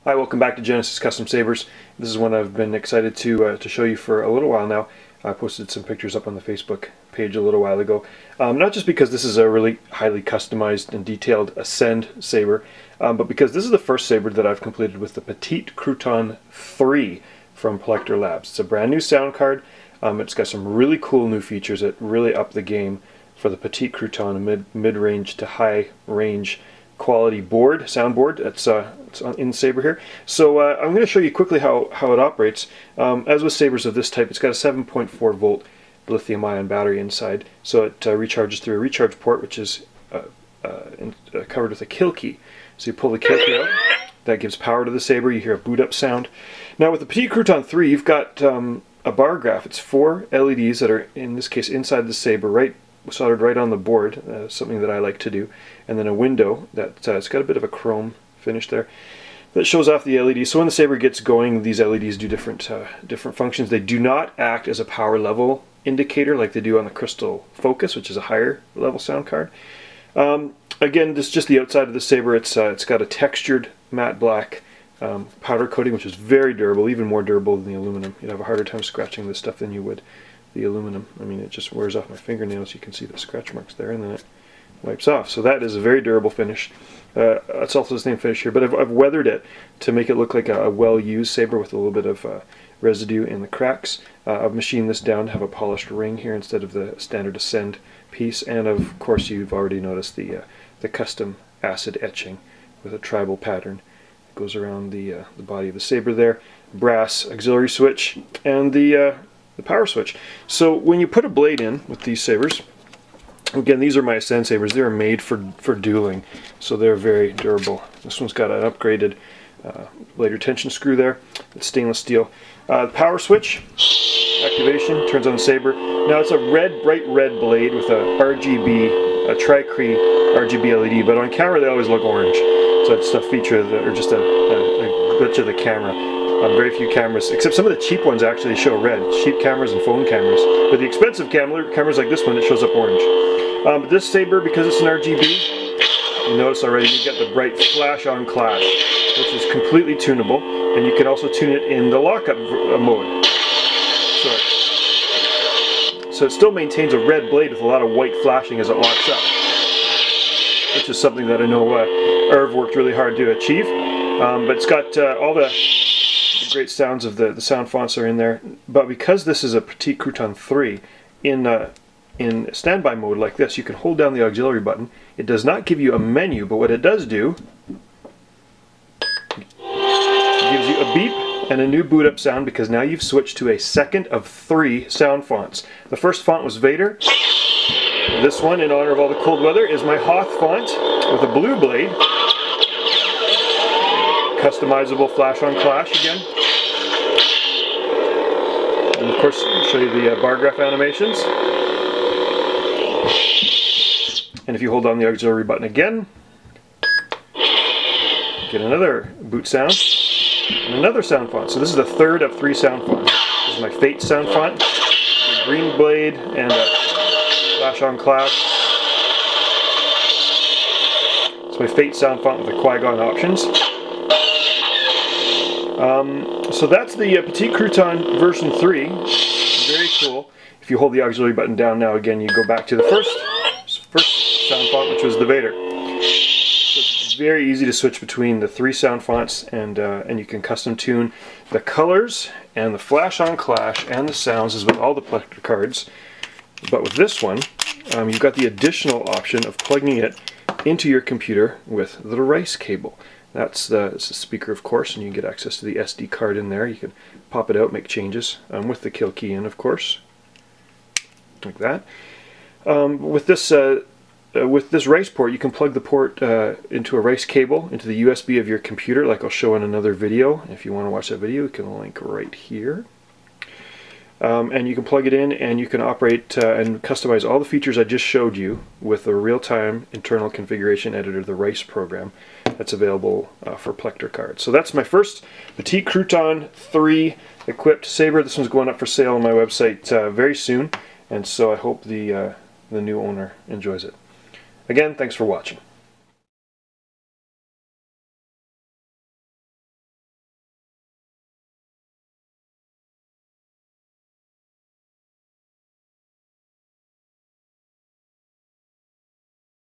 Hi, welcome back to Genesis Custom Sabers. This is one I've been excited to show you for a little while now. I posted some pictures up on the Facebook page a little while ago. Not just because this is a really highly customized and detailed Ascend saber, but because this is the first saber that I've completed with the Petite Crouton 3 from Plecter Labs. It's a brand new sound card. It's got some really cool new features that really up the game for the Petite Crouton, a mid-range to high-range quality board, soundboard. It's in the saber here. So I'm going to show you quickly how it operates. As with sabers of this type, it's got a 7.4 volt lithium-ion battery inside, so it recharges through a recharge port, which is covered with a kill key. So you pull the kill key out, that gives power to the saber. You hear a boot up sound. Now with the Petite Crouton 3, you've got a bar graph. It's 4 LEDs that are, in this case, inside the saber, soldered right on the board, something that I like to do, and then a window that it's got a bit of a chrome finish there that shows off the LEDs. So when the saber gets going, these LEDs do different functions. They do not act as a power level indicator like they do on the Crystal Focus, which is a higher level sound card. Again, this is just the outside of the saber. It's got a textured matte black powder coating, which is very durable, even more durable than the aluminum. You'd have a harder time scratching this stuff than you would the aluminum. I mean, it just wears off my fingernails. You can see the scratch marks there, and then it wipes off. So that is a very durable finish. It's also the same finish here, but I've weathered it to make it look like a well-used saber with a little bit of residue in the cracks. I've machined this down to have a polished ring here instead of the standard Ascend piece, and of course you've already noticed the custom acid etching with a tribal pattern that goes around the body of the saber there. Brass auxiliary switch and the power switch. So when you put a blade in with these sabers, again, these are my Ascend sabers. They're made for dueling, so they're very durable. This one's got an upgraded blade retention screw there. It's stainless steel. The power switch activation turns on the saber. Now it's a bright red blade with a Tri-Cree RGRb LED, but on camera they always look orange. So it's a feature that, or just a glitch of the camera. Very few cameras, except some of the cheap ones actually show red. Cheap cameras and phone cameras. But the expensive cameras like this one, it shows up orange. But this saber, because it's an RGB, you notice already you get the bright flash on clash, which is completely tunable, and you can also tune it in the lockup mode. So it still maintains a red blade with a lot of white flashing as it locks up, which is something that I know Irv worked really hard to achieve. But it's got all the great sounds of the sound fonts are in there, but because this is a Petite Crouton 3 in standby mode like this, you can hold down the auxiliary button. It does not give you a menu, but what it does do, it gives you a beep and a new boot up sound, because now you've switched to a second of 3 sound fonts. The first font was Vader. This one, in honor of all the cold weather, is my Hoth font with a blue blade. Customizable flash on clash again. And of course, I'll show you the bar graph animations. And if you hold down the auxiliary button again, get another boot sound and another sound font. So this is the third of 3 sound fonts. This is my Fate sound font, a green blade, and a flash on clash. It's my Fate sound font with the Qui-Gon options. So that's the Petite Crouton version 3. Very cool. If you hold the auxiliary button down now, again, you go back to the first sound font, which was the Vader. So it's very easy to switch between the 3 sound fonts, and you can custom tune the colors and the flash on clash and the sounds, as with all the Plecter cards. But with this one, you've got the additional option of plugging it into your computer with the rice cable. It's the speaker, of course, and you can get access to the SD card in there. You can pop it out, make changes with the kill key in, of course, like that. With this rice port, you can plug the port into a rice cable into the USB of your computer, like I'll show in another video. If you want to watch that video, you can link right here. And you can plug it in, and you can operate and customize all the features I just showed you with the real-time internal configuration editor, the Rice program, that's available for Plecter cards. So that's my first Petite Crouton 3 equipped saber. This one's going up for sale on my website very soon, and so I hope the new owner enjoys it. Again, thanks for watching.